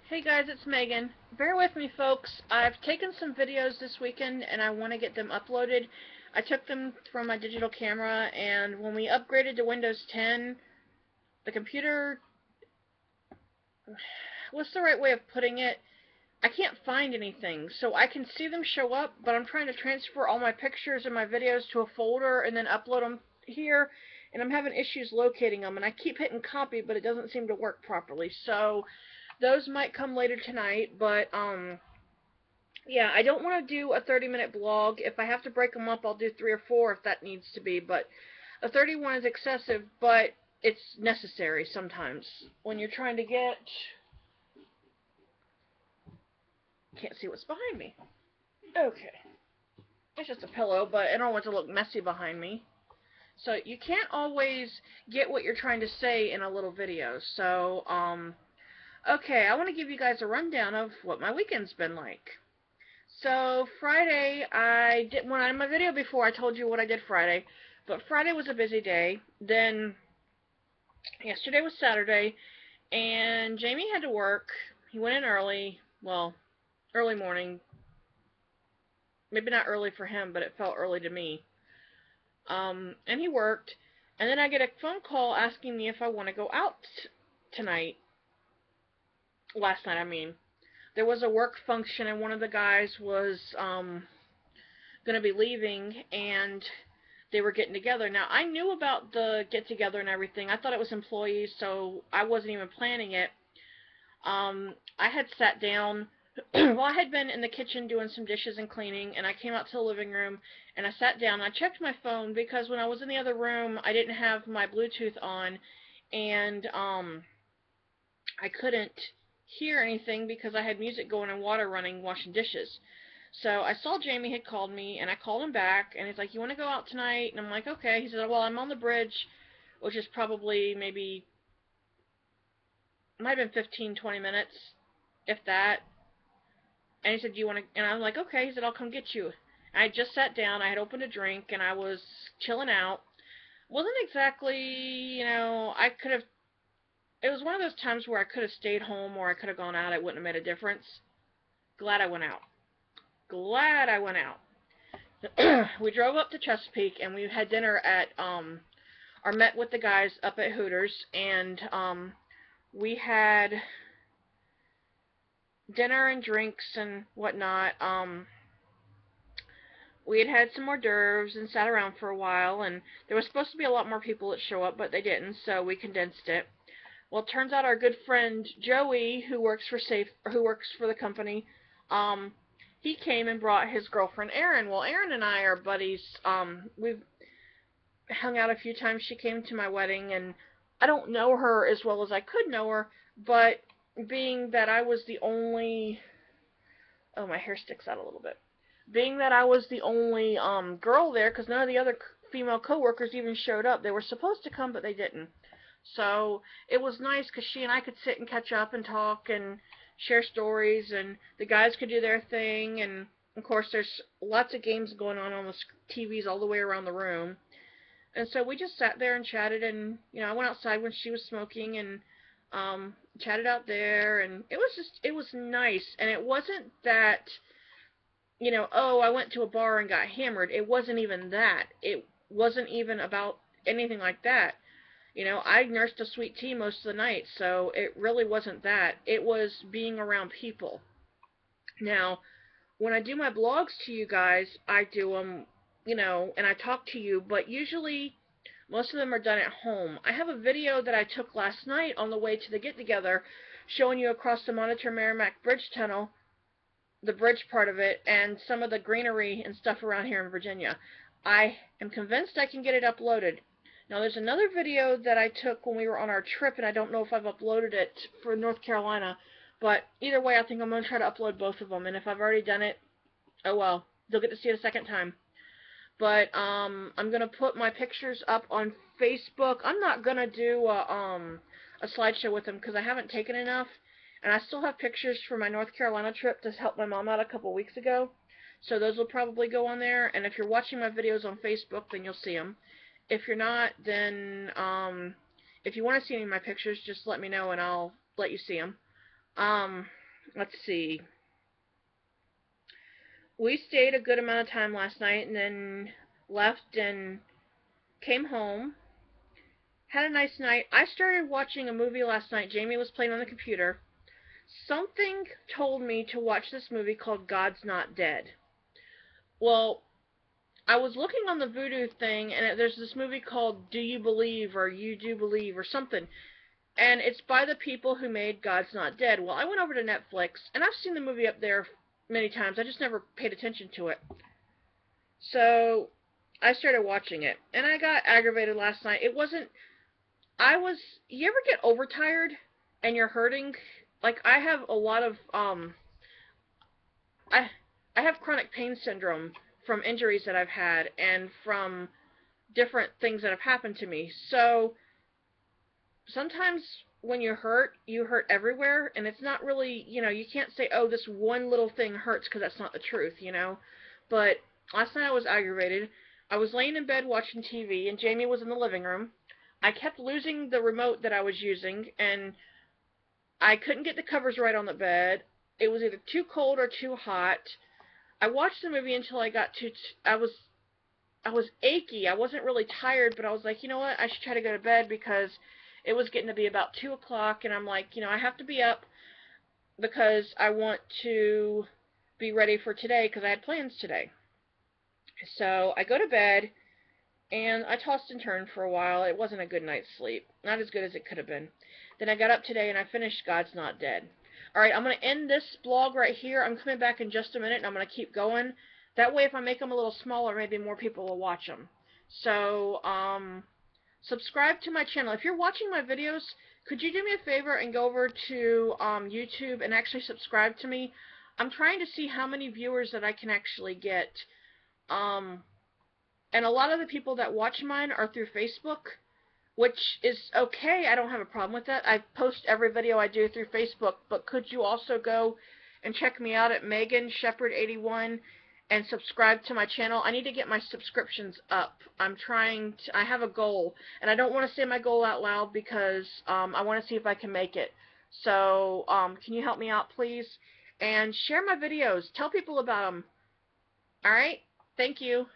Hey guys, it's Megan. Bear with me, folks. I've taken some videos this weekend and I want to get them uploaded. I took them from my digital camera, and when we upgraded to Windows 10, the computer, what's the right way of putting it? I can't find anything. So I can see them show up, but I'm trying to transfer all my pictures and my videos to a folder and then upload them here, and I'm having issues locating them, and I keep hitting copy, but it doesn't seem to work properly. So those might come later tonight, but yeah, I don't want to do a 30-minute blog. If I have to break them up, I'll do 3 or 4 if that needs to be. But a 31 is excessive, but it's necessary sometimes when you're trying to get. Can't see what's behind me. Okay, it's just a pillow, but I don't want it to look messy behind me. So you can't always get what you're trying to say in a little video. So okay, I want to give you guys a rundown of what my weekend's been like. So Friday, when I in my video before, I told you what I did Friday, but Friday was a busy day. Then yesterday was Saturday, and Jamie had to work. He went in early, well, early morning. Maybe not early for him, but it felt early to me. And he worked, and then I get a phone call asking me if I want to go out tonight. Last night, I mean. There was a work function, and one of the guys was going to be leaving, and they were getting together. Now, I knew about the get-together and everything. I thought it was employees, so I wasn't even planning it. I had sat down. Well, I had been in the kitchen doing some dishes and cleaning, and I came out to the living room, and I sat down. I checked my phone because when I was in the other room, I didn't have my Bluetooth on, and I couldn't hear anything because I had music going and water running, washing dishes. So I saw Jamie had called me, and I called him back, and he's like, "You want to go out tonight?" And I'm like, "Okay." He said, "Well, I'm on the bridge," which is probably maybe, might have been 15, 20 minutes, if that. And he said, "Do you want to?" And I'm like, "Okay." He said, "I'll come get you." I had just sat down, I had opened a drink, and I was chilling out. Wasn't exactly, I could have, it was one of those times where I could have stayed home or I could have gone out. It wouldn't have made a difference. Glad I went out. Glad I went out. We drove up to Chesapeake, and we had dinner at or met with the guys up at Hooters, and we had dinner and drinks and whatnot. We had some hors d'oeuvres and sat around for a while, and there was supposed to be a lot more people that show up, but they didn't, so we condensed it. Well, it turns out our good friend Joey, who works for the company, um, he came and brought his girlfriend Erin. Well, Erin and I are buddies. We've hung out a few times. She came to my wedding, and I don't know her as well as I could know her, but being that I was the only, oh, my hair sticks out a little bit. Being that I was the only girl there, because none of the other female coworkers even showed up. They were supposed to come, but they didn't. So it was nice because she and I could sit and catch up and talk and share stories, and the guys could do their thing. And of course, there's lots of games going on the TVs all the way around the room. And so we just sat there and chatted, and I went outside when she was smoking, and chatted out there, and it was nice. And it wasn't that, oh, I went to a bar and got hammered. It wasn't even that. It wasn't even about anything like that. I nursed a sweet tea most of the night, so it really wasn't that. It was being around people. Now, when I do my blogs to you guys, I do them, and I talk to you, but usually most of them are done at home. I have a video that I took last night on the way to the get-together showing you across the Monitor Merrimack Bridge Tunnel, the bridge part of it, and some of the greenery and stuff around here in Virginia. I am convinced I can get it uploaded. Now, there's another video that I took when we were on our trip, and I don't know if I've uploaded it for North Carolina, but either way, I think I'm going to try to upload both of them, and if I've already done it, oh well, they'll get to see it a second time. But I'm going to put my pictures up on Facebook. I'm not going to do a slideshow with them because I haven't taken enough, and I still have pictures from my North Carolina trip to help my mom out a couple weeks ago, so those will probably go on there. And if you're watching my videos on Facebook, then you'll see them. If you're not, then if you want to see any of my pictures, just let me know and I'll let you see them. let's see. We stayed a good amount of time last night and then left and came home. Had a nice night. I started watching a movie last night. Jamie was playing on the computer. Something told me to watch this movie called God's Not Dead. Well, I was looking on the Voodoo thing, and there's this movie called Do You Believe, or You Do Believe, or something. And it's by the people who made God's Not Dead. Well, I went over to Netflix, and I've seen the movie up there many times. I just never paid attention to it. So I started watching it, and I got aggravated last night. It wasn't. You ever get overtired and you're hurting? Like, I have a lot of, I, I have chronic pain syndrome from injuries that I've had and from different things that have happened to me. So sometimes when you hurt everywhere, and it's not really, you can't say, oh, this one little thing hurts, because that's not the truth. But last night I was aggravated. I was laying in bed watching TV, and Jamie was in the living room. I kept losing the remote that I was using, and I couldn't get the covers right on the bed. It was either too cold or too hot. I watched the movie until I got to, I was achy. I wasn't really tired, but I was like, you know what? I should try to go to bed, because it was getting to be about 2 o'clock, and I'm like, I have to be up because I want to be ready for today, because I had plans today. So I go to bed, and I tossed and turned for a while. It wasn't a good night's sleep. Not as good as it could have been. Then I got up today, and I finished God's Not Dead. Alright, I'm going to end this blog right here. I'm coming back in just a minute, and I'm going to keep going. That way, if I make them a little smaller, maybe more people will watch them. So, subscribe to my channel. If you're watching my videos, could you do me a favor and go over to YouTube and actually subscribe to me? I'm trying to see how many viewers that I can actually get. And a lot of the people that watch mine are through Facebook, which is okay. I don't have a problem with that. I post every video I do through Facebook, but could you also go and check me out at Megan Shepherd 81 and subscribe to my channel? I need to get my subscriptions up. I have a goal, and I don't want to say my goal out loud, because I want to see if I can make it. So, can you help me out, please? And share my videos. Tell people about them. Alright? Thank you.